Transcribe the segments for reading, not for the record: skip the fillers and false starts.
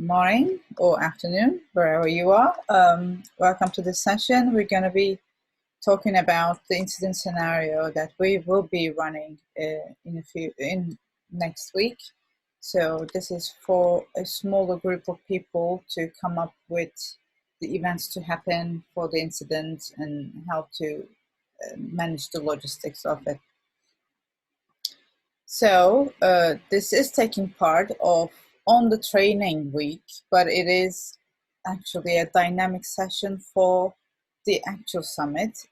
morning or afternoon, wherever you are. Welcome to this session. We're going to be talking about the incident scenario that we will be running in next week. So this is for a smaller group of people to come up with the events to happen for the incident and how to manage the logistics of it. So this is taking part of on the training week, but it is actually a dynamic session for the actual summit.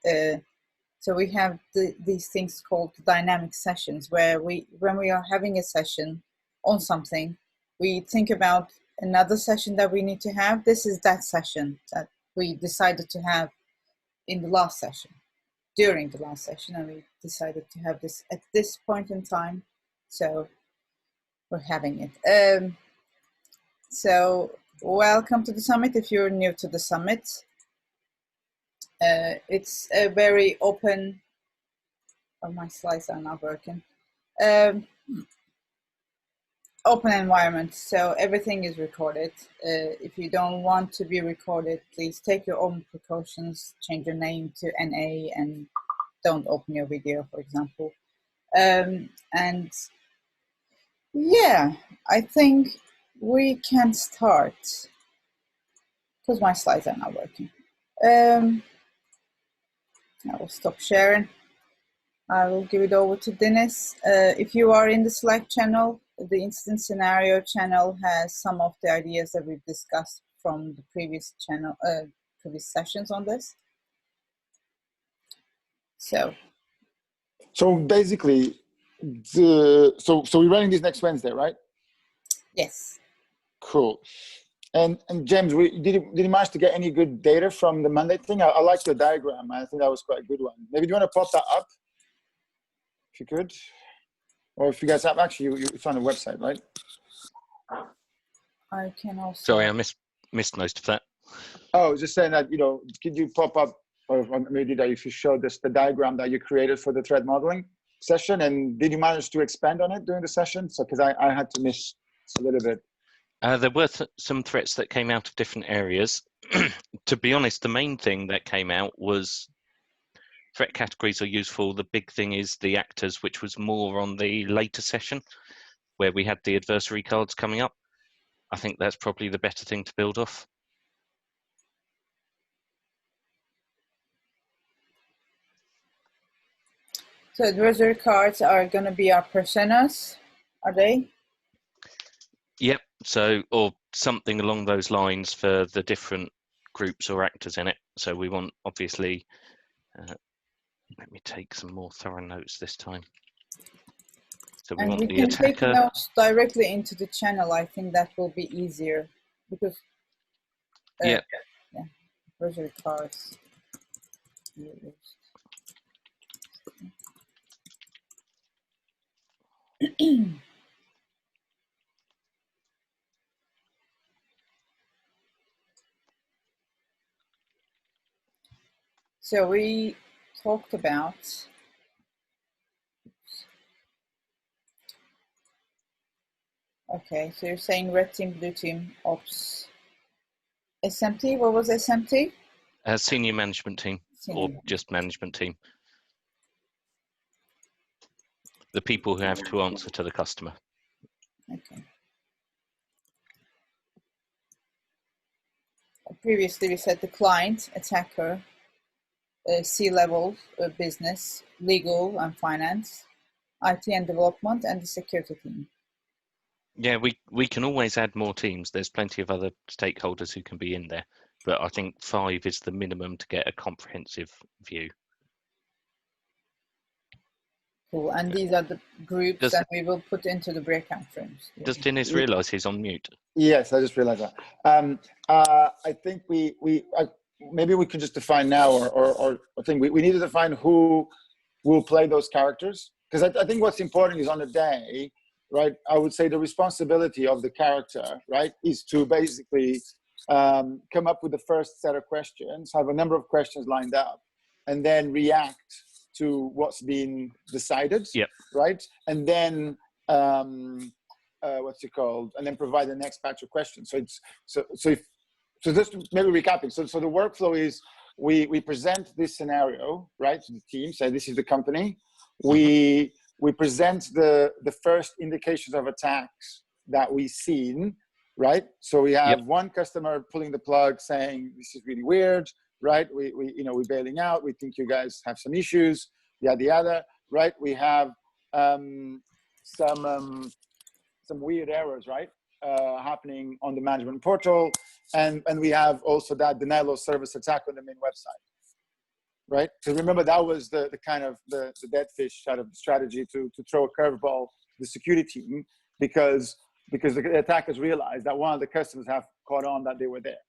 So we have these things called dynamic sessions, where when we are having a session on something, we think about another session that we need to have. This is that session that we decided to have in the last session, during the last session, and we decided to have this at this point in time. So we're having it. So welcome to the summit if you're new to the summit. It's a very open, my slides are not working, open environment, so everything is recorded. If you don't want to be recorded, please take your own precautions, change your name to NA and don't open your video, for example. And yeah, I think we can start because my slides are not working. I will stop sharing. I will give it over to Dennis. If you are in the Slack channel, the incident scenario channel has some of the ideas that we've discussed from the previous channel, previous sessions on this. So basically, so we're running this next Wednesday, right? Yes. Cool. And James, did you manage to get any good data from the Monday thing? I liked the diagram. I think that was quite a good one. Maybe do you want to pop that up, if you could, or if you guys have actually, it's on the website, right? I can also. Sorry, I missed most of that. Oh, I was just saying that, could you pop up, or maybe that if you showed us the diagram that you created for the threat modeling session, and did you manage to expand on it during the session? So, because I had to miss a little bit. There were some threats that came out of different areas. To be honest, the main thing that came out was threat categories are useful. The big thing is the actors, which was more on the later session where we had the adversary cards coming up. I think that's probably the better thing to build off. So adversary cards are going to be our personas, are they? Yep. So, or something along those lines for the different groups or actors in it. So we want, obviously, let me take some more thorough notes this time. So we want the attacker. Take notes directly into the channel. I think that will be easier because yeah, adversary cards. So we talked about okay, so you're saying red team, blue team, ops. SMT, what was SMT? Senior management team or just management team. The people who have to answer to the customer. Okay. Previously we said the client, attacker, C-level business, legal and finance, IT and development, and the security team. Yeah, we can always add more teams. There's plenty of other stakeholders who can be in there, but I think 5 is the minimum to get a comprehensive view. Cool, and these are the groups that we will put into the breakout rooms. Does Dennis realise he's on mute? Yes, I just realised that. I think maybe we could just define now, or I think we need to define who will play those characters, because I think what's important is on the day, right? I would say the responsibility of the character, right, is to basically come up with the first set of questions, have a number of questions lined up, and then react to what's been decided, yep. Right? And then what's it called, and then provide the next batch of questions. So it's so just maybe recapping. So the workflow is we present this scenario, right, to the team. Say this is the company. We present the first indications of attacks that we've seen, right? So we have one customer pulling the plug, saying this is really weird, right? We we're bailing out. We think you guys have some issues, yada yada, right? We have some weird errors, right, happening on the management portal, and we have also that denial of service attack on the main website, right? So remember that was the kind of the dead fish out of the strategy to throw a curveball to the security team because the attackers realized that one of the customers have caught on that they were there.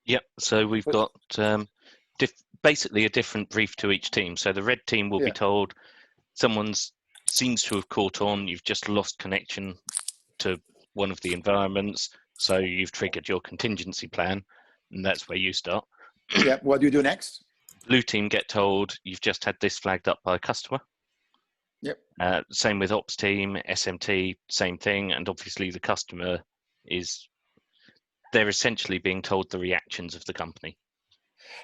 Yep. So we've got basically a different brief to each team. So the red team will be told someone's seems to have caught on. You've just lost connection to one of the environments, so you've triggered your contingency plan, and that's where you start. Yeah. What do you do next? Blue team get told you've just had this flagged up by a customer. Yep. Same with ops team, SMT, same thing, and obviously the customer they're essentially being told the reactions of the company.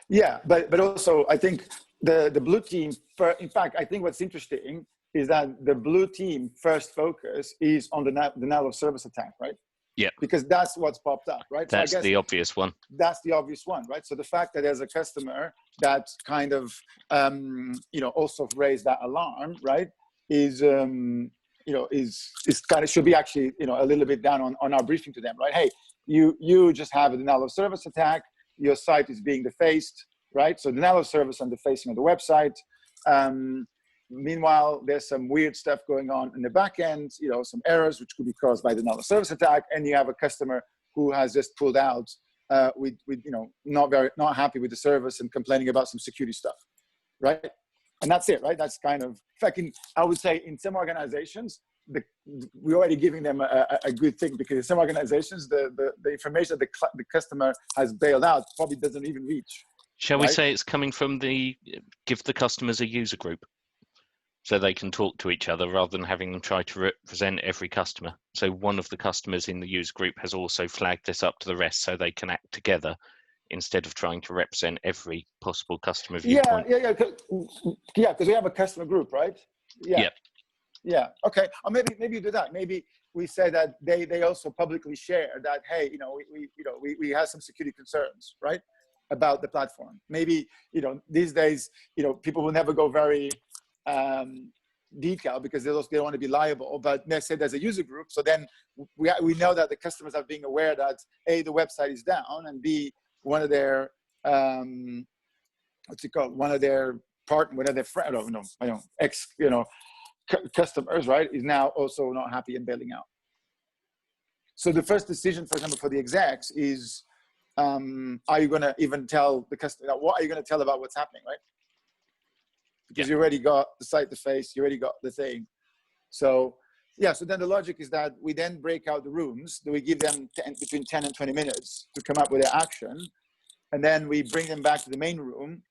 Yeah, but also I think the blue team, in fact, I think what's interesting is that the blue team first focus is on the denial of service attack, right? Yeah. Because that's what's popped up, right? That's so I guess the obvious one. That's the obvious one, right? So the fact that there's a customer that kind of, also raised that alarm, right, is kind of should be actually, a little bit down on our briefing to them, right? Hey, you just have a denial of service attack. Your site is being defaced, right? So denial of service and defacing of the website. Meanwhile, there's some weird stuff going on in the back end, some errors which could be caused by the denial of service attack, and you have a customer who has just pulled out with not happy with the service and complaining about some security stuff, right? And that's it, right? That's kind of, in fact, I would say in some organizations, we're already giving them a good thing, because in some organizations, the information that the customer has bailed out probably doesn't even reach. Shall we say it's coming from give the customers a user group so they can talk to each other rather than having them try to represent every customer? So one of the customers in the user group has also flagged this up to the rest so they can act together instead of trying to represent every possible customer viewpoint. Yeah, because we have a customer group, right? Yeah. Okay. Or maybe you do that. Maybe we say that they also publicly share that, hey, we have some security concerns, right, about the platform. Maybe these days people will never go very detailed because they don't want to be liable. But let's say there's a user group, so then we know that the customers are being aware that A, the website is down, and B, one of their one of their customers, right, is now also not happy and bailing out. So the first decision, for example, for the execs is, are you going to even tell the customer? What are you going to tell about what's happening, right? Because you already got the site to face, you already got the thing. So so then the logic is that we then break out the rooms. We give them between 10 and 20 minutes to come up with their action, and then we bring them back to the main room.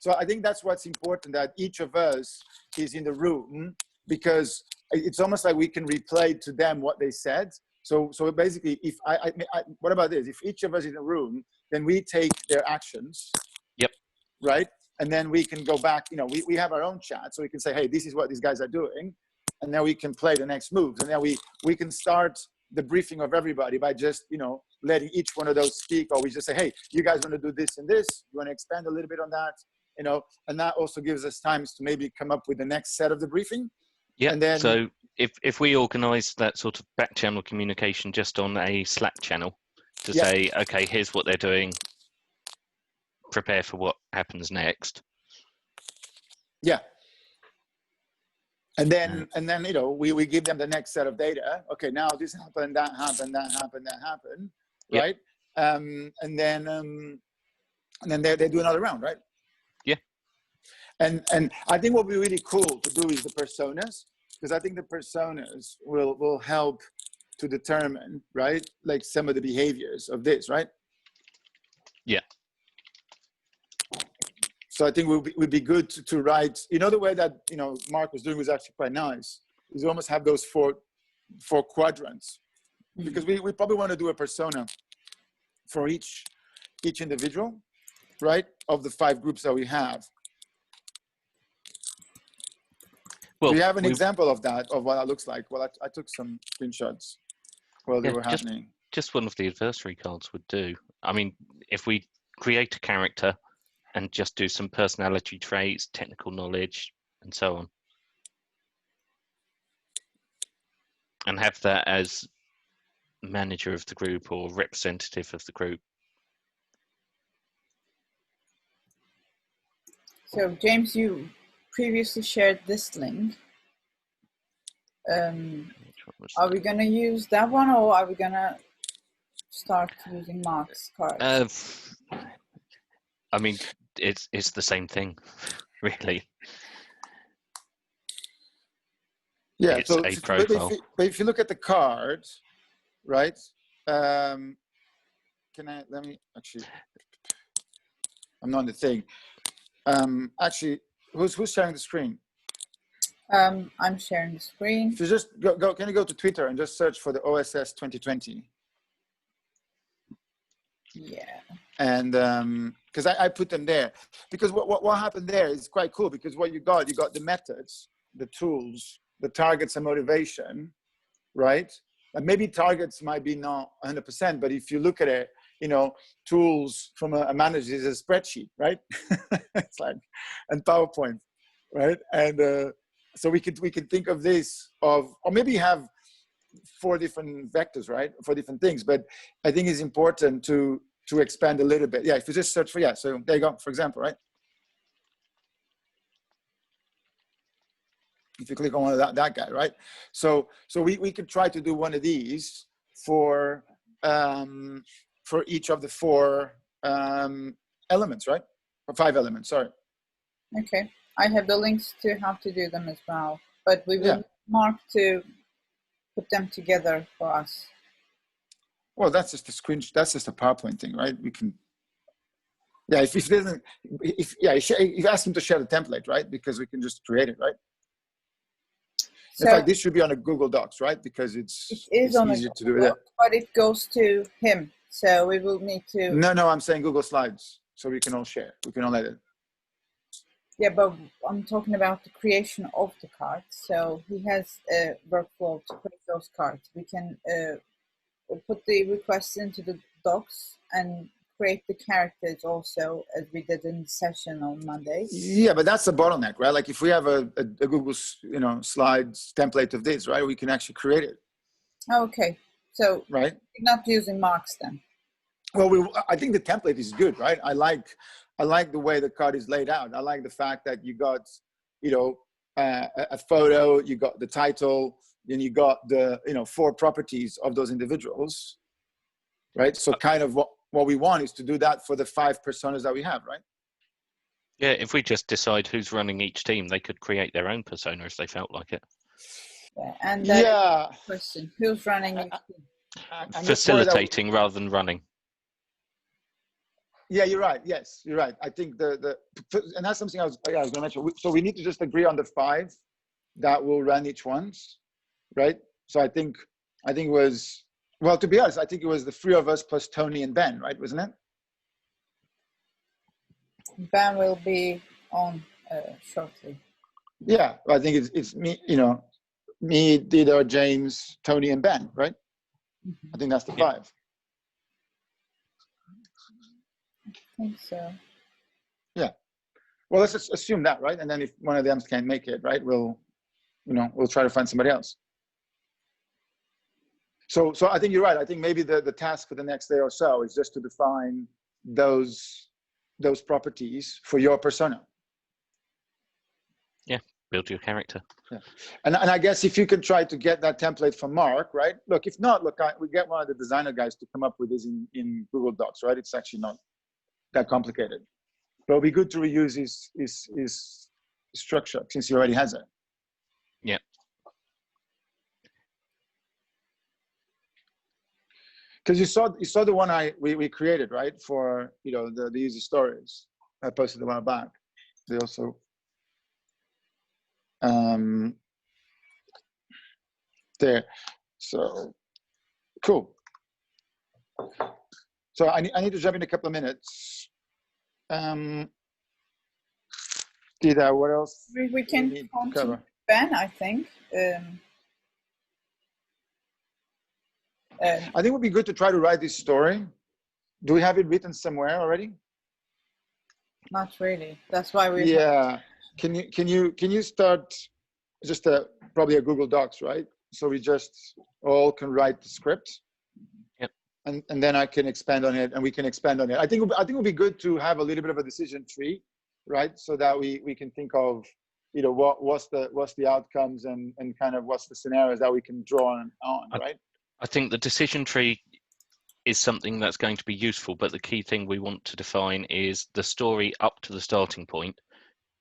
So I think that's what's important, that each of us is in the room, because it's almost like we can replay to them what they said. So basically, if what about this? If each of us is in a room, then we take their actions. Yep. Right. And then we can go back, we have our own chat, so we can say, hey, this is what these guys are doing. And then we can play the next moves. And then we can start the briefing of everybody by just, letting each one of those speak, or we just say, hey, you guys want to do this and this, you want to expand a little bit on that, and that also gives us times to maybe come up with the next set of the briefing. Yeah. And then, so if we organize that sort of back channel communication just on a Slack channel to say, okay, here's what they're doing, prepare for what happens next. Yeah. And then we give them the next set of data. Okay, now this happened, that happened, right? And then they do another round, right? Yeah. And I think what would be really cool to do is the personas, because I think the personas will help to determine, right, like some of the behaviors of this, right? Yeah. So I think it would be good to write, the way that, Mark was doing was actually quite nice. You almost have those four for quadrants, because we probably want to do a persona for each individual, right, of the 5 groups that we have. Well, Do you have an example of that, of what that looks like? Well, I took some screenshots while they were happening. Just one of the adversary cards would do. I mean, if we create a character and just do some personality traits, technical knowledge, and so on, and have that as manager of the group or representative of the group. So James, you previously shared this link. Are we going to use that one, or are we going to start using Mark's cards? I mean, it's the same thing, really. Yeah, it's so a profile. but if you look at the cards, right? Let me actually, I'm not on the thing. Actually, who's sharing the screen? I'm sharing the screen. If you just go, can you go to Twitter and just search for the OSS 2020? Yeah. And because I put them there, because what happened there is quite cool, because what you got the methods, the tools, the targets and motivation, right? And maybe targets might be not 100%, but if you look at it, tools from a manager is a spreadsheet, right? It's like, and PowerPoint, right? And so we could think of this or maybe have 4 different vectors, right? 4 different things, but I think it's important to expand a little bit. Yeah, if you just search for, so there you go, for example, right? If you click on one of that guy, right? So we could try to do one of these for each of the 4 elements, right? Or 5 elements, sorry. Okay, I have the links to how to do them as well, but we will Mark to put them together for us. Well, that's just a screen. That's just a PowerPoint thing, right? We can. Yeah, if you ask him to share the template, right? Because we can just create it, right? In fact, this should be on a Google Docs, right? Because it's easier to do it. But it goes to him, so we will need to. No, I'm saying Google Slides, so we can all share. We can all edit. Yeah, but I'm talking about the creation of the cards. So he has a workflow to create those cards. We can put the requests into the docs and create the characters also, as we did in the session on Monday. Yeah, but that's the bottleneck, right? Like if we have a Google, Slides template of this, right? We can actually create it. Okay, so right, you're not using Marks then. Well, I think the template is good, right? I like the way the card is laid out. I like the fact that you got, a photo, you got the title, then you got the 4 properties of those individuals, right? So kind of what we want is to do that for the 5 personas that we have, right? Yeah, if we just decide who's running each team, they could create their own persona if they felt like it. Yeah, and question: who's running each team? Facilitating rather than running. Yeah, you're right. Yes, you're right. I think and that's something I was going to mention. So we need to just agree on the 5 that will run each ones, right? So I think it was, well, to be honest, I think it was the 3 of us plus Tony and Ben, right? Wasn't it? Ben will be on shortly. Yeah, I think it's me, me, Dida, James, Tony, and Ben, right? Mm-hmm. I think that's the 5. I think so. Yeah. Well, let's just assume that, right? And then if one of them can't make it, right, we'll try to find somebody else. So I think you're right. I think maybe the task for the next day or so is just to define those properties for your persona. Yeah, build your character. Yeah. And I guess if you can try to get that template from Mark, right? Look, if not, we get one of the designer guys to come up with this in Google Docs, right? It's actually not that complicated. But it'll be good to reuse his structure since he already has it. Yeah. Because you saw the one we created, right? For the user stories. I posted a while back. They also there. So cool. So I need to jump in a couple of minutes. Dida, what else? We can need to continue, cover? Ben, I think. I think it would be good to try to write this story. Do we have it written somewhere already? Not really. That's why we. Yeah. Can you start just probably a Google Docs, right? So we just all can write the script. Yep. And then I can expand on it, and we can expand on it. I think it would be good to have a little bit of a decision tree, right? So that we can think of, you know, what's the outcomes and kind of what's the scenarios that we can draw on, right? I think the decision tree is something that's going to be useful, but the key thing we want to define is the story up to the starting point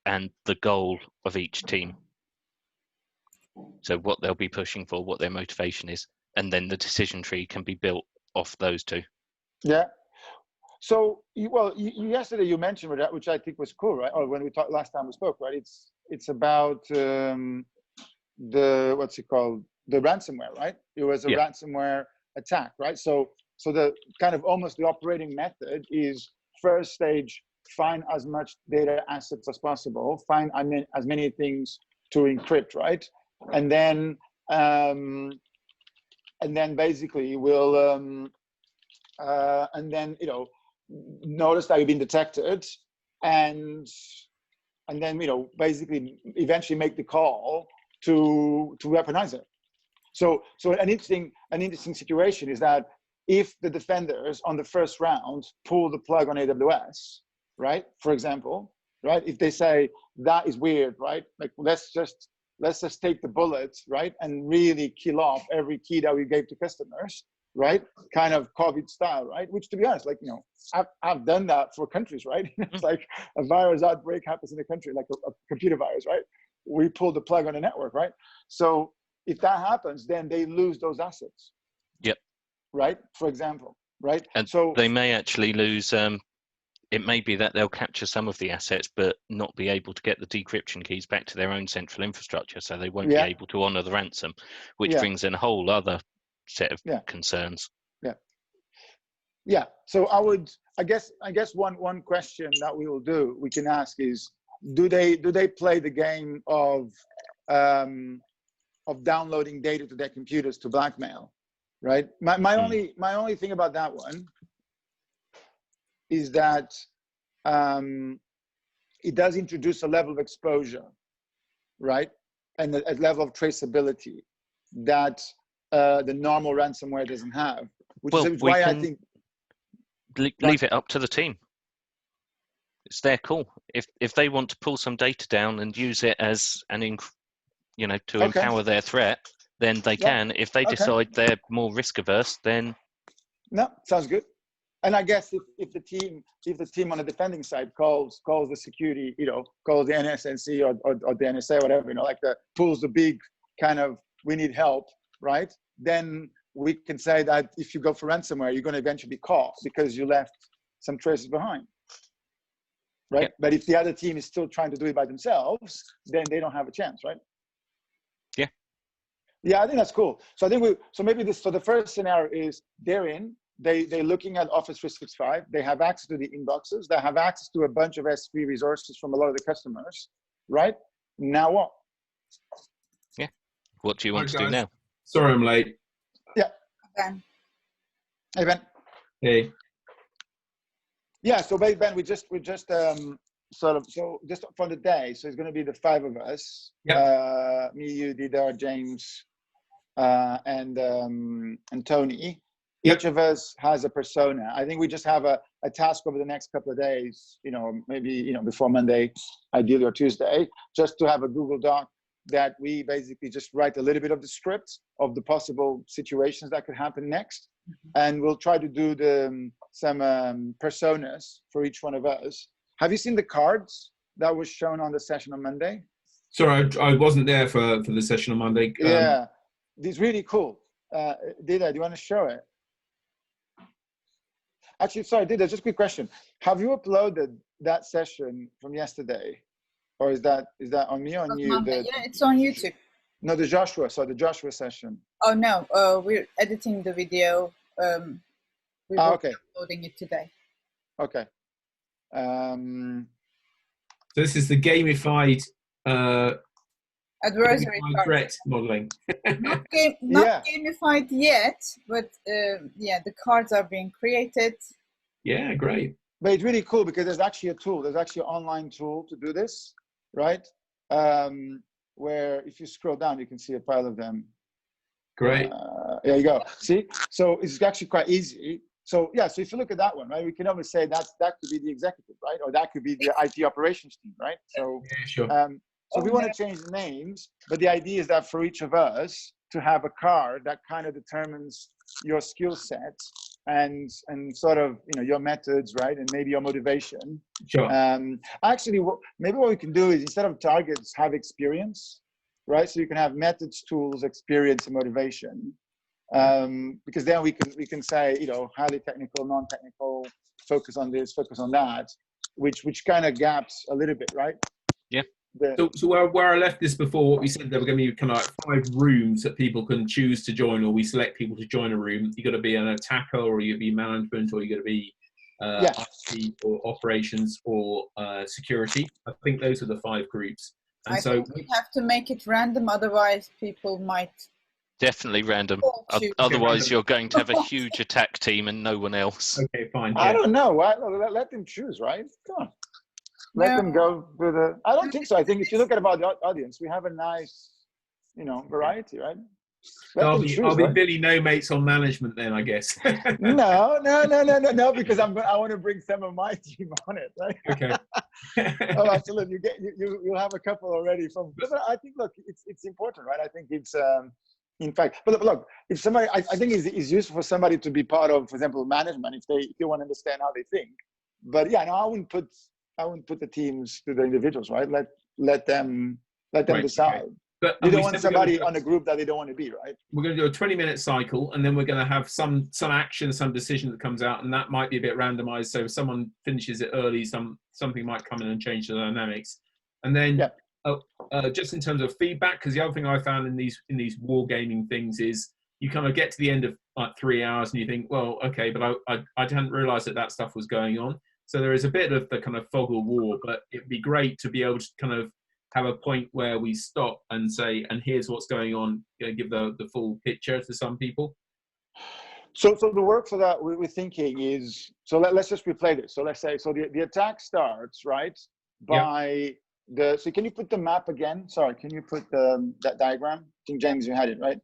and the goal of each team. So what they'll be pushing for, what their motivation is, and then the decision tree can be built off those two. Yeah. So, yesterday you mentioned that, which I think was cool, right? Or when we talked last time we spoke, right? It's about the what's it called? The ransomware, right? It was a ransomware attack, right? So the kind of almost the operating method is first stage, find as much data assets as possible, find as many things to encrypt, right? And then basically we'll and then, you know, notice that you've been detected, and then, you know, basically eventually make the call to weaponize it. So an interesting situation is that if the defenders on the first round pull the plug on AWS, right, for example, right, if they say that is weird, right, like let's just take the bullets, right, and really kill off every key that we gave to customers, right, kind of COVID style, right, which, to be honest, like, you know, I've done that for countries, right? It's like a virus outbreak happens in a country, like a computer virus, right? We pull the plug on a network, right? So if that happens, then they lose those assets. Yep. Right, for example, right? And so they may actually lose, it may be that they'll capture some of the assets but not be able to get the decryption keys back to their own central infrastructure, so they won't be able to honor the ransom, which brings in a whole other set of concerns. Yeah. So I guess one question that we can ask is, do they play the game of downloading data to their computers to blackmail, right? My only thing about that one is that it does introduce a level of exposure, right, and a level of traceability that the normal ransomware doesn't have, which is why I think leave it up to the team. It's their call. If they want to pull some data down and use it as to empower their threat, then they can. If they decide they're more risk averse, then no, sounds good. And I guess if the team on the defending side calls the security, you know, calls the NSNC or the NSA, whatever, you know, like pulls the big kind of, we need help, right? Then we can say that if you go for ransomware, you're going to eventually be caught because you left some traces behind, right? Yep. But if the other team is still trying to do it by themselves, then they don't have a chance, right? Yeah, I think that's cool. So I think so the first scenario is they're looking at Office 365. They have access to the inboxes. They have access to a bunch of S3 resources from a lot of the customers, right? Now what? Yeah. What do you want to do now? Sorry, I'm late. Yeah. Ben. Hey, Ben. Hey. Yeah. So Ben, we just just for the day. So it's going to be the five of us. Yep. Me, you, Didar, James, and Tony. Yep. Each of us has a persona. I think we just have a task over the next couple of days, you know, maybe, you know, before Monday, ideally, or Tuesday, just to have a Google Doc that we basically just write a little bit of the script of the possible situations that could happen next. And we'll try to do some personas for each one of us. Have you seen the cards that was shown on the session on Monday? Sorry, I wasn't there for the session on Monday. Yeah, it's really cool. Dida, do you want to show it? Actually, sorry, Dida, just a quick question. Have you uploaded that session from yesterday? Or is that on me or on you? Yeah, it's on YouTube. No, the Joshua session. Oh no, we're editing the video. We will Okay. be uploading it today. Okay. So this is the gamified Adversary cards. threat modeling. Not Yeah. gamified yet, but yeah, the cards are being created. Yeah, great. But it's really cool because there's actually a tool. There's actually an online tool to do this, right? Where if you scroll down, you can see a pile of them. Great. There you go. See? So it's actually quite easy. So yeah, so if you look at that one, right, we can always say that could be the executive, right? Or that could be the IT operations team, right? So, Yeah, sure. so we want to change the names, but the idea is that for each of us to have a card that kind of determines your skill set and sort of, you know, your methods, right? And maybe your motivation. Sure. Actually, maybe what we can do is instead of targets, have experience, right? So you can have methods, tools, experience, and motivation. Because then we can say, you know, highly technical, non-technical, focus on this, focus on that, which kind of gaps a little bit, right? Yeah. So where I left this before, what we said there were going to be kind of like 5 rooms that people can choose to join, or we select people to join a room. You got to be an attacker, or you got to be management, or you got to be IT or operations or security. I think those are the 5 groups. And I think we have to make it random, otherwise people might. Definitely random. Choose. Otherwise, you're going to have a huge attack team and no one else. Okay, fine. I don't know. Let them choose, right? Come on. Let them go with the. I don't think so. I think if you look at about the audience, we have a nice, you know, variety, right? I'll be Billy No Mates on management then, I guess. No, because I want to bring some of my team on it, right? Okay. Oh, absolutely. You'll have a couple already from. But I think, look, it's important, right? I think it's in fact. But look, if somebody, I think it's useful for somebody to be part of, for example, management if they want to understand how they think. But yeah, no, I wouldn't put the teams to the individuals, right? Let them decide. Okay. But you don't want somebody on a group that they don't want to be, right? We're going to do a 20-minute cycle, and then we're going to have some action, some decision that comes out, and that might be a bit randomized. So if someone finishes it early, something might come in and change the dynamics. And then just in terms of feedback, because the other thing I found in these wargaming things is you kind of get to the end of like 3 hours and you think, well, okay, but I hadn't realized that stuff was going on. So there is a bit of the kind of fog of war, but it'd be great to be able to kind of have a point where we stop and say, and here's what's going on, you know, give the full picture to some people. So the work for that we're thinking is, so let's just replay this. So let's say, so the attack starts, right, by so can you put the map again? Sorry, can you put that diagram? I think, James, you had it, right?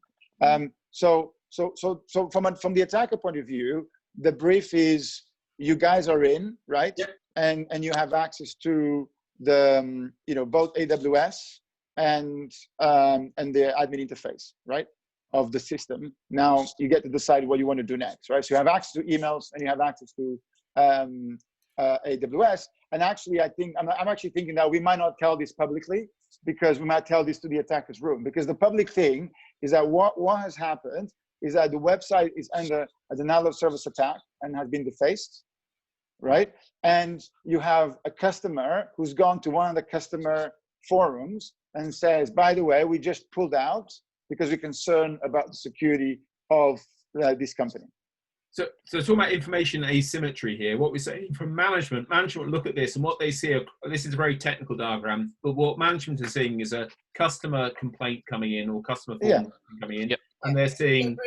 So from the attacker point of view, the brief is you guys are in, right? Yep. And you have access to the both AWS and the admin interface, right, of the system. Now you get to decide what you want to do next, right? So you have access to emails and you have access to AWS. And actually, I think I'm actually thinking that we might not tell this publicly, because we might tell this to the attacker's room, because the public thing is that what has happened is that the website is under a denial of service attack and has been defaced, right? And you have a customer who's gone to one of the customer forums and says, by the way, we just pulled out because we're concerned about the security of this company. So talking about information asymmetry here, what we're saying from management look at this, and what they see, this is a very technical diagram, but what management is seeing is a customer complaint coming in, or customer form coming in, and they're seeing,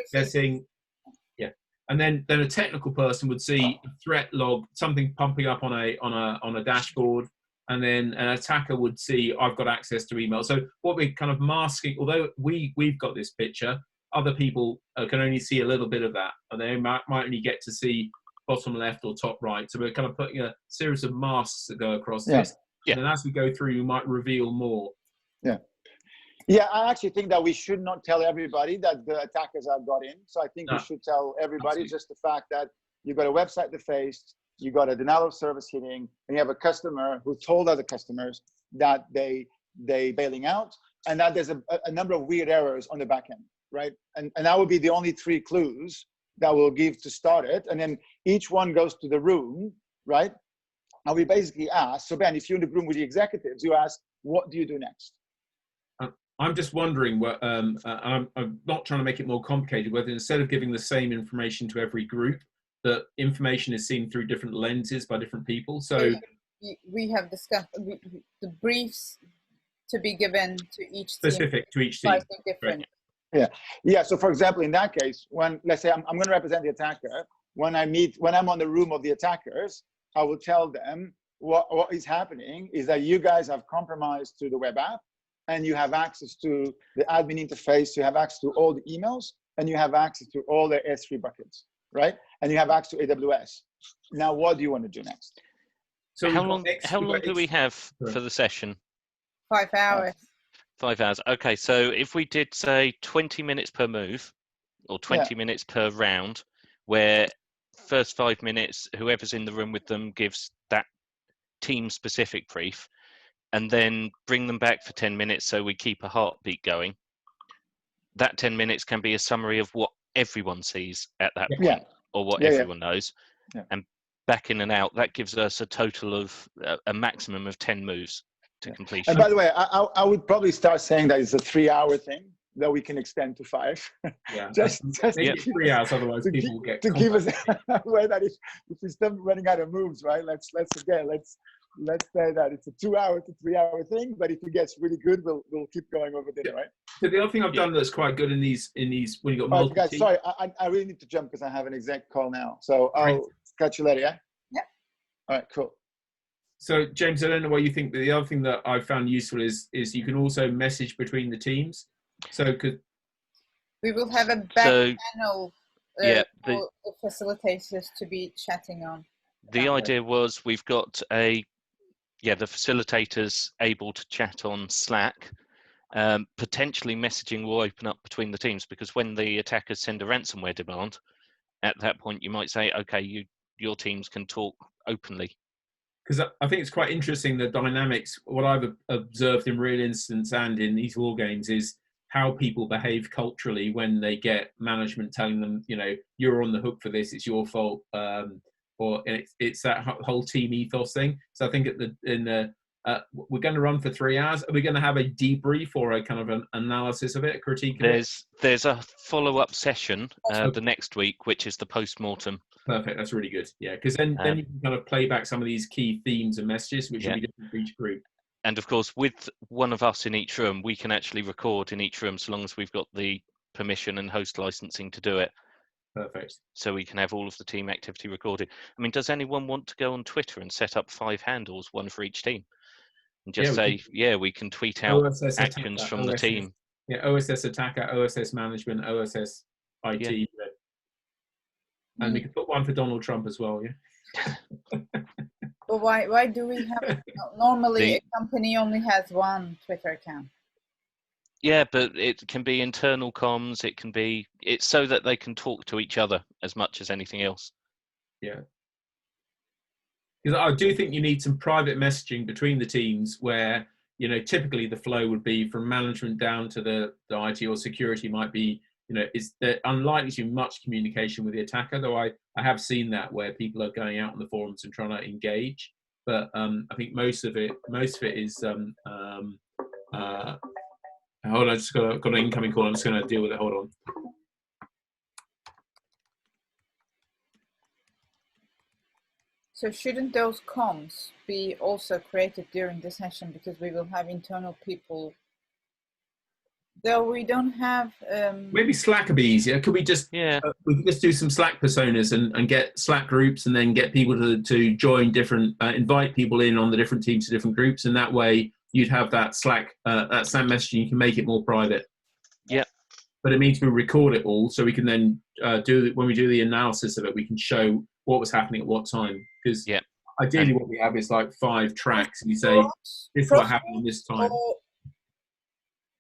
and then a technical person would see a threat log, something pumping up on a dashboard, and then an attacker would see, I've got access to email. So what we're kind of masking, although we've got this picture, other people can only see a little bit of that, and they might only get to see bottom left or top right. So we're kind of putting a series of masks that go across this. And then as we go through, we might reveal more. Yeah, I actually think that we should not tell everybody that the attackers have got in. So I think we should tell everybody just the fact that you've got a website defaced, you got a denial of service hitting, and you have a customer who told other customers that they bailing out, and that there's a number of weird errors on the back end, right? And that would be the only 3 clues that we'll give to start it. And then each one goes to the room, right? And we basically ask, so Ben, if you're in the room with the executives, you ask, what do you do next? I'm just wondering, I'm not trying to make it more complicated, whether instead of giving the same information to every group, that information is seen through different lenses by different people. So we have discussed the briefs to be given to each specific team, to each team. slightly different. Yeah, yeah. So for example, in that case, when let's say I'm going to represent the attacker, when I'm on the room of the attackers, I will tell them what is happening is that you guys have compromised to the web app, and you have access to the admin interface, you have access to all the emails, and you have access to all the S3 buckets, right? And you have access to AWS. Now, what do you want to do next? So how long do we have for the session? 5 hours. 5 hours. Okay, so if we did say 20 minutes per move, or 20 minutes per round, where first 5 minutes, whoever's in the room with them gives that team-specific brief, and then bring them back for 10 minutes so we keep a heartbeat going. That 10 minutes can be a summary of what everyone sees at that point, or what everyone knows. Yeah. And back in and out, that gives us a total of a maximum of 10 moves to completion. And by the way, I would probably start saying that it's a 3-hour thing that we can extend to 5. Yeah, just make it 3 hours, otherwise people will get to give us aware that if we start running out of moves, right? Let's say that it's a 2-hour to 3-hour thing, but if it gets really good, we'll keep going over dinner, right? So the other thing I've done that's quite good in these when you got multiple guys, sorry, I really need to jump because I have an exec call now. So I'll catch you later, yeah? Yeah. All right, cool. So James, I don't know what you think, but the other thing that I've found useful is you can also message between the teams. So we will have a back channel for the facilitators to be chatting on. The idea was we've got the facilitators able to chat on Slack. Potentially messaging will open up between the teams, because when the attackers send a ransomware demand, at that point you might say, okay, your teams can talk openly. Because I think it's quite interesting, the dynamics. What I've observed in real instance and in these war games is how people behave culturally when they get management telling them, you're on the hook for this, it's your fault, or it's that whole team ethos thing. So I think we're going to run for 3 hours. Are we going to have a debrief or a kind of an analysis of it, a critique of it? There's a follow-up session the next week, which is the post-mortem. Perfect, that's really good. Yeah, because then you can kind of play back some of these key themes and messages, which will be different for each group. And of course, with one of us in each room, we can actually record in each room, so long as we've got the permission and host licensing to do it. Perfect. So we can have all of the team activity recorded. I mean, does anyone want to go on Twitter and set up 5 handles, one for each team? And just we can tweet out OSS actions attacker, from the team. Yeah, OSS attacker, OSS management, OSS IT. Yeah. And we could put one for Donald Trump as well, yeah? But why do we have normally a company only has one Twitter account? Yeah, but it can be internal comms. It's so that they can talk to each other as much as anything else. Yeah. Because I do think you need some private messaging between the teams where, typically the flow would be from management down to the IT or security might be, it's unlikely to be much communication with the attacker, though I have seen that where people are going out on the forums and trying to engage. But I think most of it is hold on, I just got an incoming call. I'm just going to deal with it. Hold on. So shouldn't those comms be also created during the session, because we will have internal people? Though we don't have. Maybe Slack would be easier. Could we just we could just do some Slack personas and get Slack groups and then get people to join different, invite people in on the different teams to different groups, and that way you'd have that Slack that same messaging. You can make it more private. Yeah. But it means we record it all, so we can then when we do the analysis of it, we can show what was happening at what time. Because ideally, what we have is like 5 tracks, and you say this is what happened this time.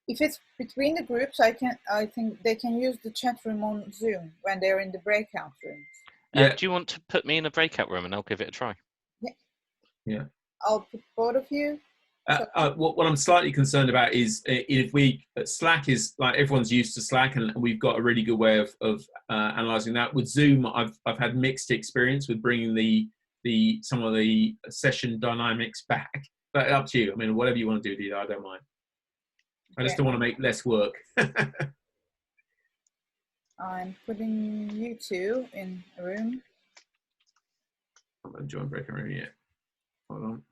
If it's between the groups, I think they can use the chat room on Zoom when they're in the breakout rooms. Do you want to put me in a breakout room and I'll give it a try? Yeah. I'll put both of you. What I'm slightly concerned about is if Slack is like everyone's used to Slack, and we've got a really good way of analyzing that. With Zoom, I've had mixed experience with bringing some of the session dynamics back. But up to you. I mean, whatever you want to do, I don't mind. I just don't want to make less work. I'm putting you two in a room. I'm not join breaking room yet. Hold on.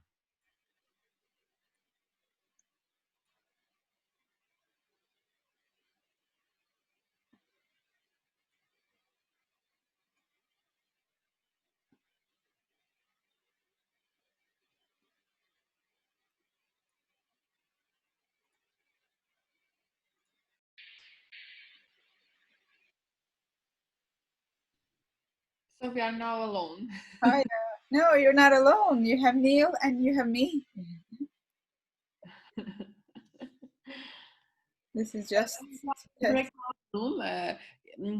So we are now alone. Hi. No, you're not alone. You have Neil and you have me. This is just Breakout room.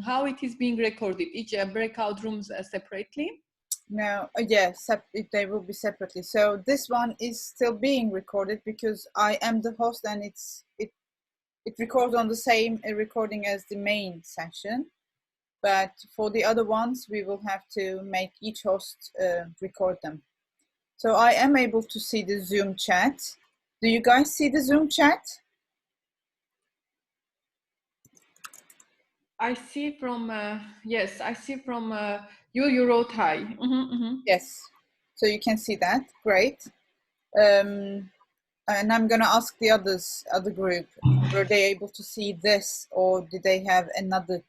How it is being recorded? Each breakout rooms separately? no. Yes, they will be separately. So this one is still being recorded because I am the host, and it records on the same recording as the main session. But for the other ones, we will have to make each host record them. So I am able to see the Zoom chat. Do you guys see the Zoom chat? I see from, yes, I see from you wrote hi. Yes. So you can see that. Great. And I'm going to ask the other group, were they able to see this, or did they have another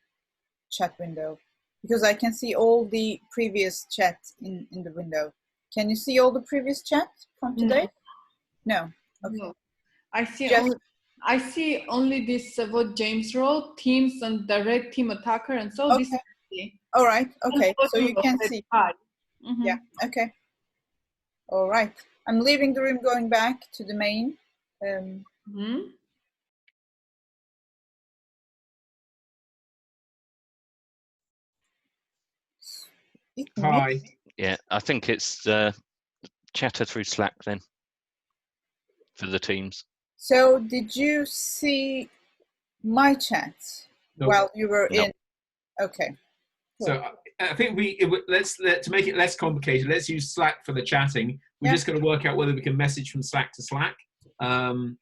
chat window? Because I can see all the previous chat in the window. Can you see all the previous chat from today? No. Okay. No. I Just see only this what James wrote, teams and direct team attacker, and so okay. this is the, All right. Okay. So you can see. hi. Yeah. Okay. All right. I'm leaving the room, going back to the main. Hi. Yeah, I think it's chatter through Slack then for the teams. So did you see my chat while you were in? Okay. Cool. So I think to make it less complicated, let's use Slack for the chatting. We're just going to work out whether we can message from Slack to Slack. Because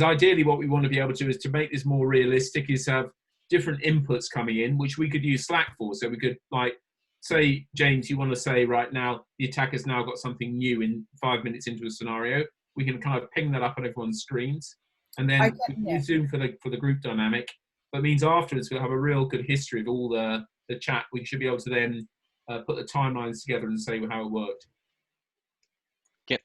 ideally what we want to be able to do is to make this more realistic is have different inputs coming in, which we could use Slack for. So we could, like, say, James, you want to say right now, the attacker's now got something new in 5 minutes into a scenario. We can kind of ping that up on everyone's screens. And then we Zoom for the group dynamic. That means afterwards we'll have a real good history of all the chat. We should be able to then put the timelines together and say how it worked. Yep.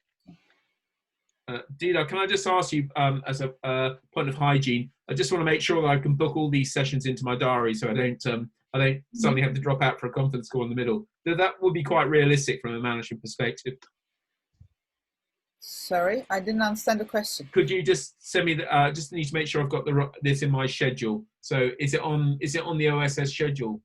Dida, can I just ask you, as a point of hygiene, I just want to make sure that I can book all these sessions into my diary so I don't suddenly have to drop out for a conference call in the middle. That would be quite realistic from a management perspective. Sorry, I didn't understand the question. Could you just send me the? Just need to make sure I've got this in my schedule. So is it on the OSS schedule?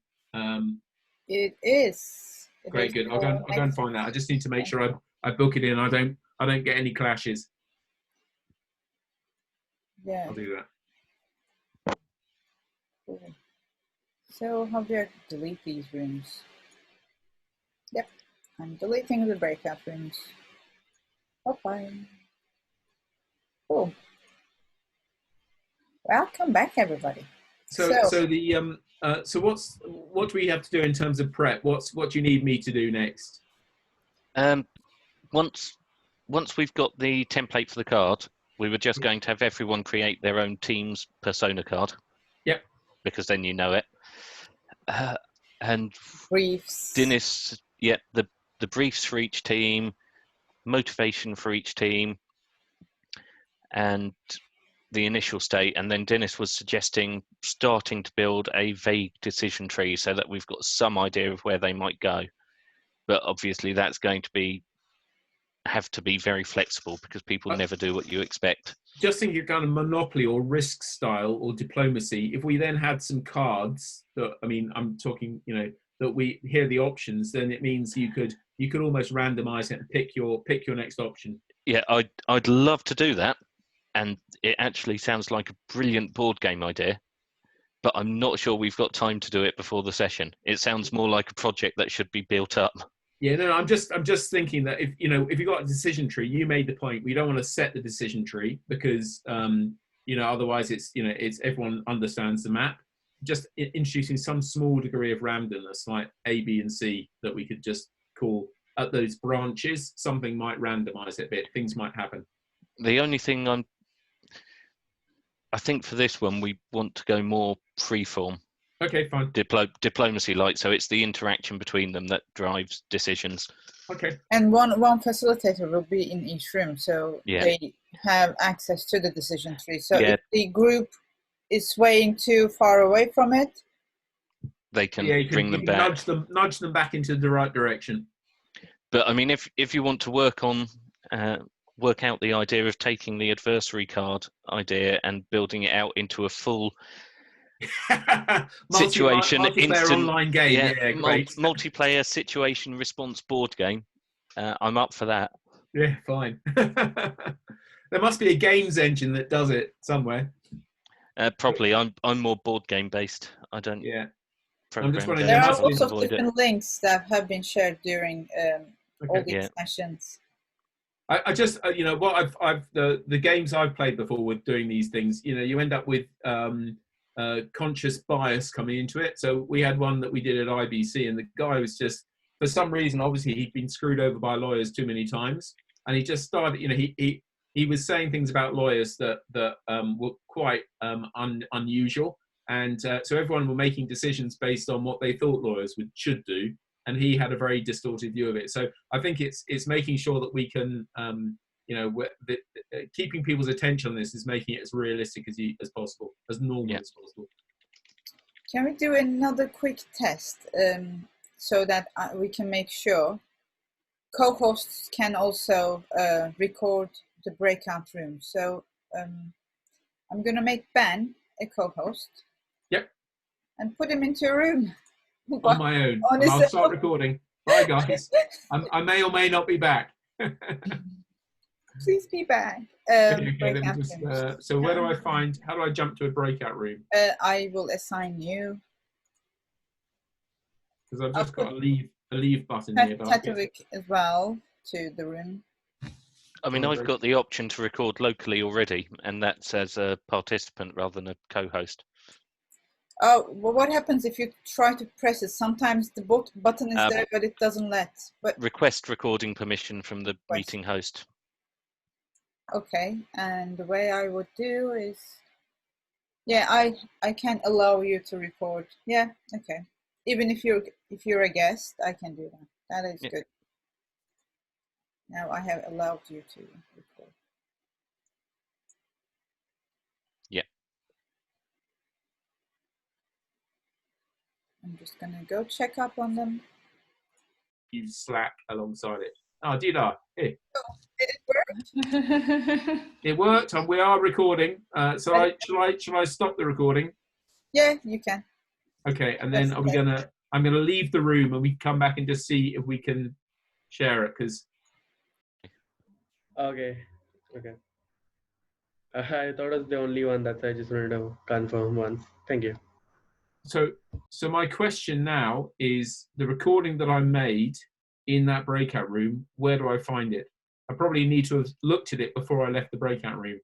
It is. Great, good. I'll go and find that. I just need to make sure I book it in. I don't get any clashes. Yeah. I'll do that. Cool. So how do I delete these rooms? Yep, I'm deleting the breakout rooms. Bye-bye. Cool. Welcome back, everybody. So what do we have to do in terms of prep? What do you need me to do next? Once we've got the template for the card, we were just going to have everyone create their own team's persona card. Yep. Because then you know it. And briefs. Dennis, the briefs for each team, motivation for each team, and the initial state. And then Dennis was suggesting starting to build a vague decision tree so that we've got some idea of where they might go. But obviously that's going to have to be very flexible because people never do what you expect. Just thinking kind of Monopoly or Risk style or diplomacy, if we then had some cards that, I mean, I'm talking, that we hear the options, then it means you could almost randomize it and pick your next option. Yeah, I'd love to do that. And it actually sounds like a brilliant board game idea, but I'm not sure we've got time to do it before the session. It sounds more like a project that should be built up. Yeah, no, I'm just thinking that if you've got a decision tree, you made the point. We don't want to set the decision tree because otherwise it's everyone understands the map. Just introducing some small degree of randomness, like A, B, and C, that we could just call at those branches. Something might randomize it a bit. Things might happen. The only thing I think for this one we want to go more freeform. Okay, fine. Diplomacy like, so it's the interaction between them that drives decisions. Okay. And one facilitator will be in each room, so they have access to the decision tree. So if the group is swaying too far away from it, they can bring them back. Nudge them back into the right direction. But I mean, if you want to work out the idea of taking the adversary card idea and building it out into a full situation, multiplayer online game, great. Multiplayer situation response board game. I'm up for that. Yeah, fine. There must be a games engine that does it somewhere. Probably. I'm more board game based. I don't. Yeah. I'm just wondering. There are lots of different links that have been shared during all these sessions. I just what I've the games I've played before with doing these things, you end up with conscious bias coming into it. So we had one that we did at IBC, and the guy was just, for some reason, obviously he'd been screwed over by lawyers too many times, and he just started, he was saying things about lawyers that were quite unusual, and so everyone were making decisions based on what they thought lawyers should do, and he had a very distorted view of it. So I think it's making sure that we can keeping people's attention on this is making it as realistic as possible, as normal as possible. Can we do another quick test so that we can make sure co-hosts can also record the breakout room? So I'm going to make Ben a co-host. Yep. And put him into a room. On my own. I'll start recording. Bye, guys. I may or may not be back. Please be back. So where do I find, how do I jump to a breakout room? I will assign you. Because I've just got a leave button here. Tatovic as well to the room. I mean, I've got the option to record locally already, and that's as a participant rather than a co-host. Oh, well, what happens if you try to press it? Sometimes the button is there, but it doesn't let. But request recording permission from the meeting host. Okay, and the way I would do is, I can allow you to record. Yeah, okay. Even if you're a guest, I can do that. That is good. Now I have allowed you to record. Yeah. I'm just gonna go check up on them. Use Slack alongside it. Oh, did I? Here. Oh, did it work? It worked, and we are recording. Shall I stop the recording? Yeah, you can. Okay, and then I'm gonna leave the room, and we can come back and just see if we can share it, because. Okay. I thought I was the only one, that's why I just wanted to confirm once. Thank you. So my question now is, the recording that I made in that breakout room, where do I find it? I probably need to have looked at it before I left the breakout room.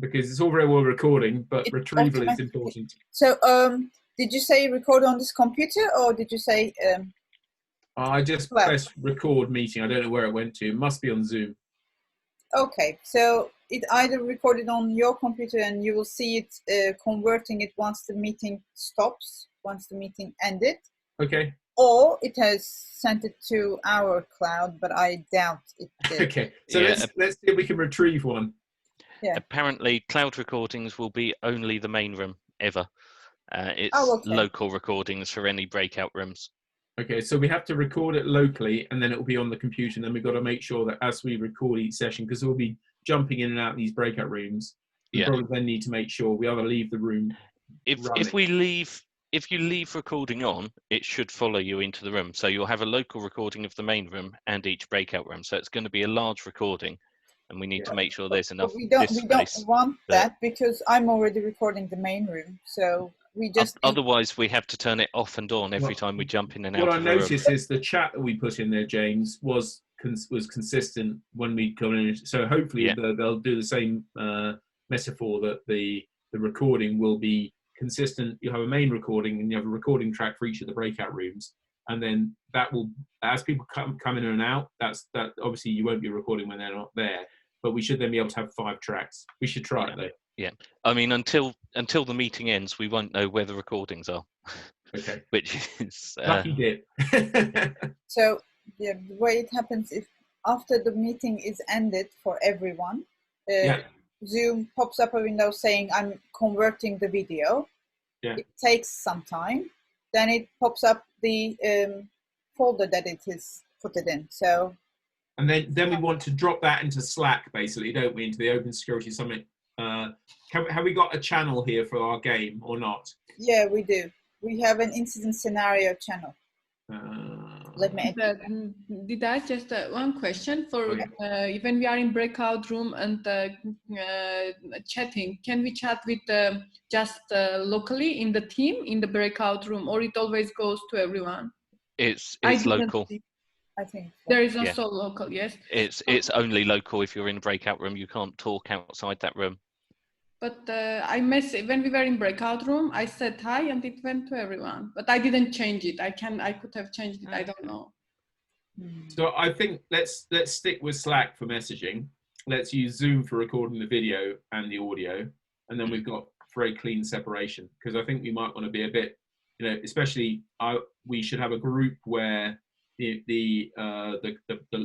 Because it's all very well recording, but retrieval is important. So did you say record on this computer, or did you say... I just pressed record meeting. I don't know where it went to. It must be on Zoom. Okay, so it either recorded on your computer and you will see it converting it once the meeting stops, once the meeting ended. Okay. Or it has sent it to our cloud, but I doubt it did. Okay, so let's see if we can retrieve one. Yeah. Apparently, cloud recordings will be only the main room ever. It's local recordings for any breakout rooms. Okay, so we have to record it locally, and then it will be on the computer, and then we've got to make sure that as we record each session, because we'll be jumping in and out of these breakout rooms, we probably then need to make sure we either leave the room. If you leave recording on, it should follow you into the room. So you'll have a local recording of the main room and each breakout room. So it's going to be a large recording, and we need to make sure there's enough. We don't want that, because I'm already recording the main room. So we just need, Otherwise, we have to turn it off and on every time we jump in and out What I of a room. noticed is the chat that we put in there, James, was consistent when we come in. So hopefully they'll do the same metaphor, that the recording will be consistent. You have a main recording and you have a recording track for each of the breakout rooms, and then that will, as people come in and out, that obviously you won't be recording when they're not there, but we should then be able to have 5 tracks. We should try it though. Yeah, I mean, until the meeting ends, we won't know where the recordings are. Okay. Which is lucky dip. So the way it happens is after the meeting is ended for everyone, Zoom pops up a window saying I'm converting the video. It takes some time. Then it pops up the folder that it is put it in. So. And then we want to drop that into Slack, basically, don't we? Into the Open Security Summit. Have we got a channel here for our game or not? Yeah, we do. We have an incident scenario channel. Let me. Did I just one question for when we are in breakout room and chatting? Can we chat with just locally in the team in the breakout room, or it always goes to everyone? It's local. I think so. There is also local. Yes. It's only local. If you're in a breakout room, you can't talk outside that room. But when we were in breakout room, I said hi and it went to everyone. But I didn't change it. I could have changed it. I don't know. So I think let's stick with Slack for messaging. Let's use Zoom for recording the video and the audio, and then we've got very clean separation. Because I think we might want to be a bit, especially we should have a group where the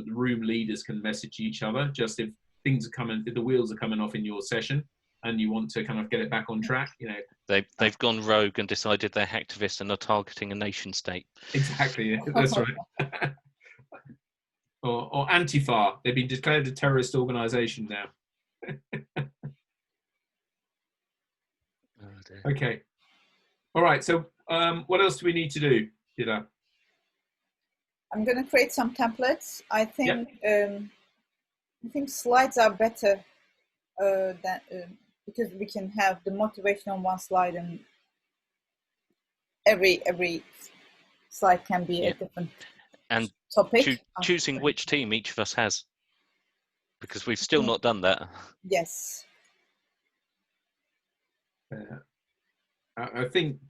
room leaders can message each other. Just if things are coming, if the wheels are coming off in your session, and you want to kind of get it back on track, They've gone rogue and decided they're hacktivists and are targeting a nation state. Exactly, that's right. or Antifa, they've been declared a terrorist organisation now. Okay, all right. So what else do we need to do, Ida? I'm going to create some templates. I think slides are better than. Because we can have the motivation on one slide, and every slide can be a different topic. Choosing which team each of us has, because we've still not done that. Yes. I think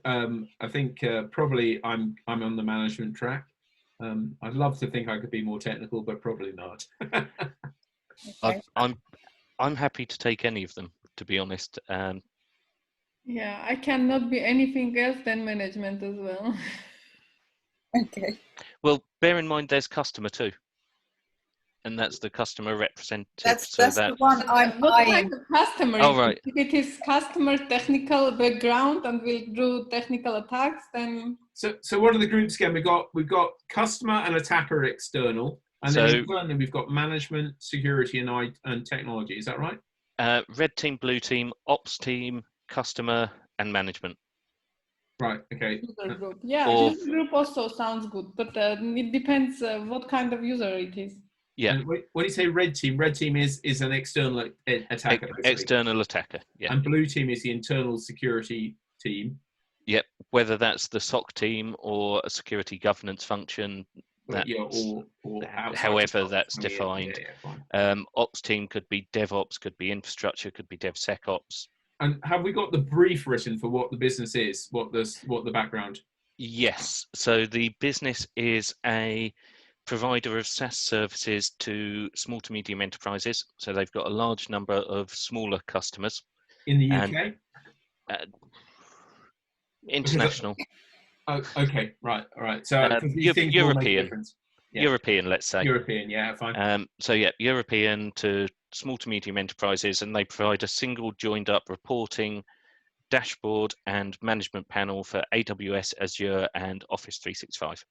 probably I'm on the management track. I'd love to think I could be more technical, but probably not. Okay. I'm happy to take any of them, to be honest. Yeah, I cannot be anything else than management as well. Okay. Well, bear in mind there's customer too, and that's the customer representative. That's the one I'm what kind of customer? Oh, right. If it is customer technical background and we'll do technical attacks, then. So what are the groups again? We've got customer and attacker external. And then internally, we've got management, security, and technology. Is that right? Red team, blue team, ops team, customer, and management. Right. Okay. User group. Yeah, user group also sounds good, but it depends what kind of user it is. Yeah. And when you say red team is an external attacker. External attacker. Yeah. And blue team is the internal security team. Yep. Whether that's the SOC team or a security governance function. Or however that's defined. Ops team could be DevOps, could be infrastructure, could be DevSecOps. And have we got the brief written for what the business is? What the background? Yes. So the business is a provider of SaaS services to small to medium enterprises. So they've got a large number of smaller customers. In the UK? International. Oh, okay, right, all right. So European, European, let's say. European, yeah, fine. So yeah, European to small to medium enterprises, and they provide a single joined up reporting dashboard and management panel for AWS, Azure, and Office 365.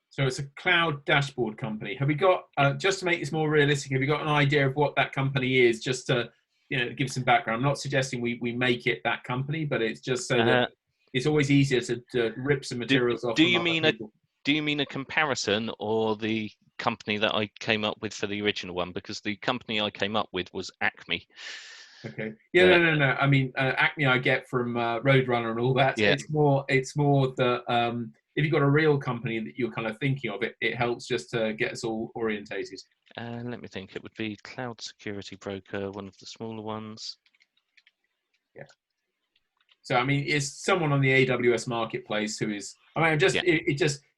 So it's a cloud dashboard company. Have we got, just to make this more realistic, have you got an idea of what that company is, just to give some background? I'm not suggesting we make it that company, but it's just so that it's always easier to rip some materials off. Do you mean a comparison, or the company that I came up with for the original one? Because the company I came up with was Acme. Okay. Yeah, no. I mean, Acme I get from Roadrunner and all that. Yeah. It's more that if you've got a real company that you're kind of thinking of, it helps just to get us all orientated. Let me think. It would be Cloud Security Broker, one of the smaller ones. Yeah. So I mean, it's someone on the AWS marketplace who is. I mean, just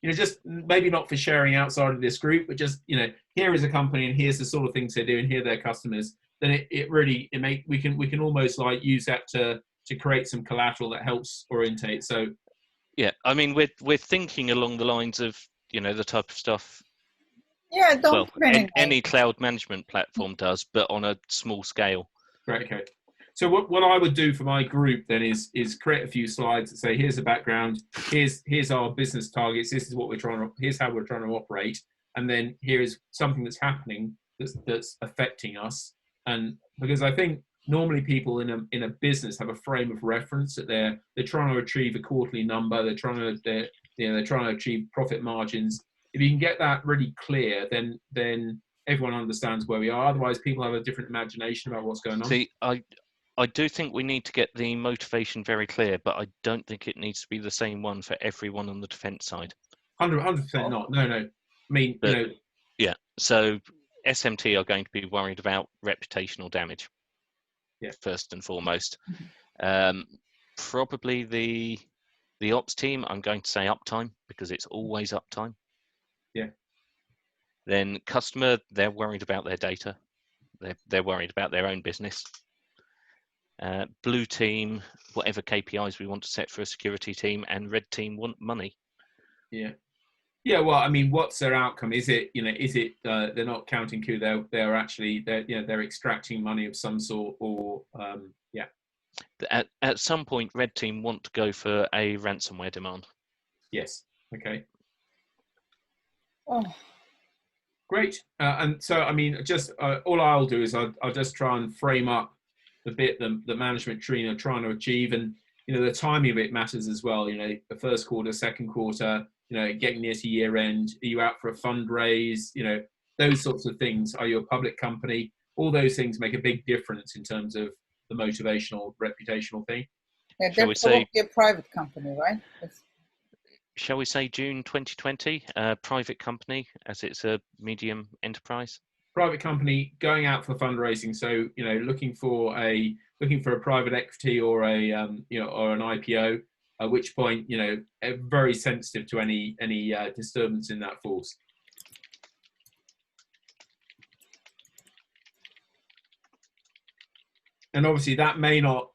just maybe not for sharing outside of this group, but just here is a company and here's the sort of things they're doing. Here are their customers. Then we can almost like use that to create some collateral that helps orientate. So yeah, I mean we're thinking along the lines of the type of stuff. Yeah, don't any cloud management platform does, but on a small scale. Right. Okay. So what I would do for my group then is create a few slides that say here's the background, here's our business targets, here's how we're trying to operate, and then here's something that's happening that's affecting us. And because I think normally people in a business have a frame of reference that they're trying to achieve a quarterly number, they're trying to achieve profit margins. If you can get that really clear, then everyone understands where we are. Otherwise, people have a different imagination about what's going on. See, I do think we need to get the motivation very clear, but I don't think it needs to be the same one for everyone on the defence side. 100% not. No. I mean, Yeah. So SMT are going to be worried about reputational damage. Yeah. First and foremost. Probably the ops team, I'm going to say uptime because it's always uptime. Yeah. Then customer, they're worried about their data. They're worried about their own business. Blue team, whatever KPIs we want to set for a security team, and red team want money. Yeah. Yeah, well, I mean, what's their outcome? Is it they're not counting coup? They're actually they're extracting money of some sort, or yeah. At some point, red team want to go for a ransomware demand. Yes. Okay. Oh. Great. And so, I mean, just all I'll do is I'll just try and frame up the bit the management tree trying to achieve, and the timing of it matters as well. The first quarter, second quarter. Getting near to year end, are you out for a fundraise? Those sorts of things. Are you a public company? All those things make a big difference in terms of the motivational, reputational thing. Yeah, they're probably a private company, right? Shall we say June 2020, private company, as it's a medium enterprise? Private company going out for fundraising. So, looking for a private equity or or an IPO. At which point, very sensitive to any disturbance in that force. And obviously, that may not,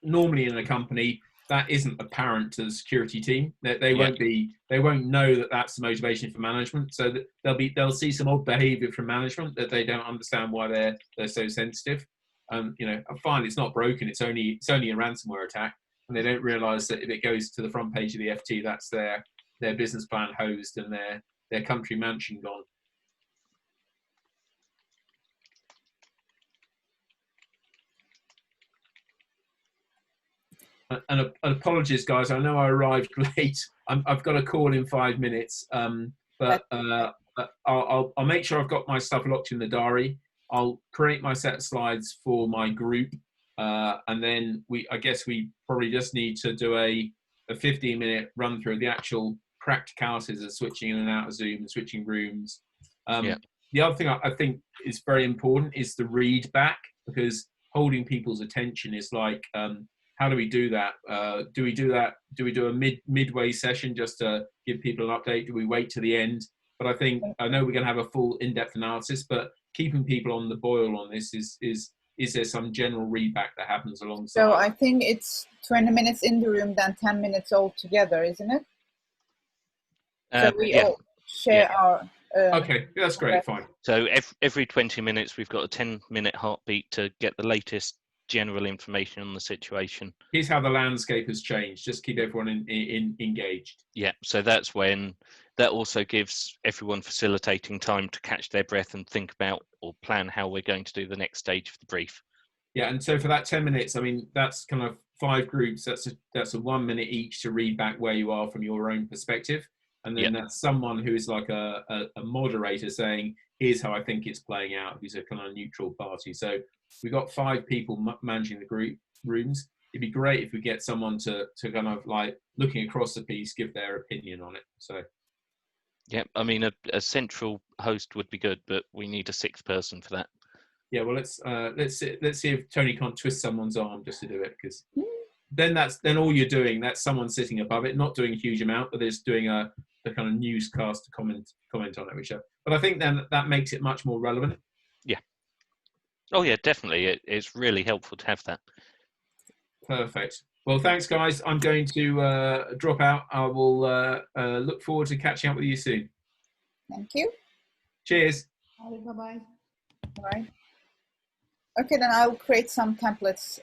normally in a company that isn't apparent to the security team. They won't know that that's the motivation for management. So that they'll see some odd behaviour from management that they don't understand why they're so sensitive. Fine, it's not broken. It's only a ransomware attack. And they don't realise that if it goes to the front page of the FT, that's their business plan hosed and their country mansion gone. And apologies, guys. I know I arrived late. I've got a call in 5 minutes, but I'll make sure I've got my stuff locked in the diary. I'll create my set of slides for my group. And then I guess we probably just need to do a 15-minute run through the actual practicalities of switching in and out of Zoom and switching rooms. The other thing I think is very important is the read back, because holding people's attention is like, how do we do that? Do we do a midway session just to give people an update? Do we wait to the end? But I know we're going to have a full in-depth analysis, but keeping people on the boil on this is there some general readback that happens alongside? So I think it's 20 minutes in the room, then 10 minutes all together, isn't it? So we all share our... okay, that's great, fine. So every 20 minutes, we've got a 10-minute heartbeat to get the latest general information on the situation. Here's how the landscape has changed. Just keep everyone engaged. Yeah, so that's when that also gives everyone facilitating time to catch their breath and think about or plan how we're going to do the next stage of the brief. Yeah, and so for that 10 minutes, I mean, that's kind of 5 groups. That's a 1 minute each to read back where you are from your own perspective. And then that's someone who is like a moderator saying, here's how I think it's playing out, who's a kind of neutral party. So we've got 5 people managing the group rooms. It'd be great if we get someone to kind of like looking across the piece, give their opinion on it. So yeah, I mean a central host would be good, but we need a 6th person for that. yeah, well let's see if Tony can't twist someone's arm just to do it, because then all you're doing, that's someone sitting above it, not doing a huge amount, but it's doing a kind of newscast to comment on it, which but I think then that makes it much more relevant. Yeah. Oh yeah, definitely. It's really helpful to have that. Perfect. Well, thanks, guys. I'm going to drop out. I will look forward to catching up with you soon. Thank you. Cheers. Bye-bye. All right. Okay, then I'll create some templates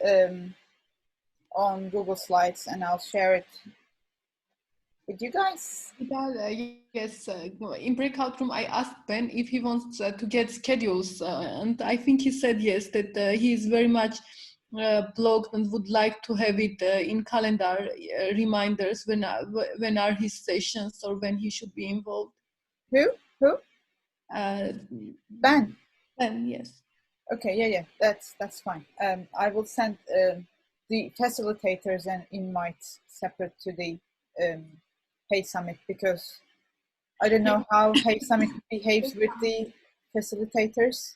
on Google Slides and I'll share it with you guys. Yes, in breakout room, I asked Ben if he wants to get schedules, and I think he said yes, that he is very much blocked and would like to have it in calendar reminders when are his sessions or when he should be involved. Who? Ben. Ben, yes. Okay, yeah, that's fine. I will send the facilitators an invite separate to the Hey Summit, because I don't know how Hey Summit behaves with the facilitators.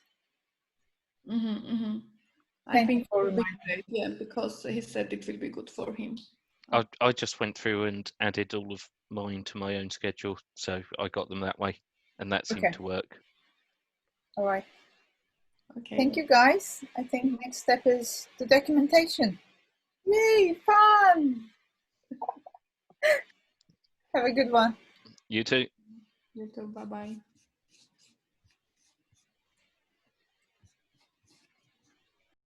I think it will be great, yeah, because he said it will be good for him. I just went through and added all of mine to my own schedule, so I got them that way, and that seemed to work. All right. Okay. Thank you, guys. I think next step is the documentation. Yay, fun! Have a good one. You too. You too. Bye-bye.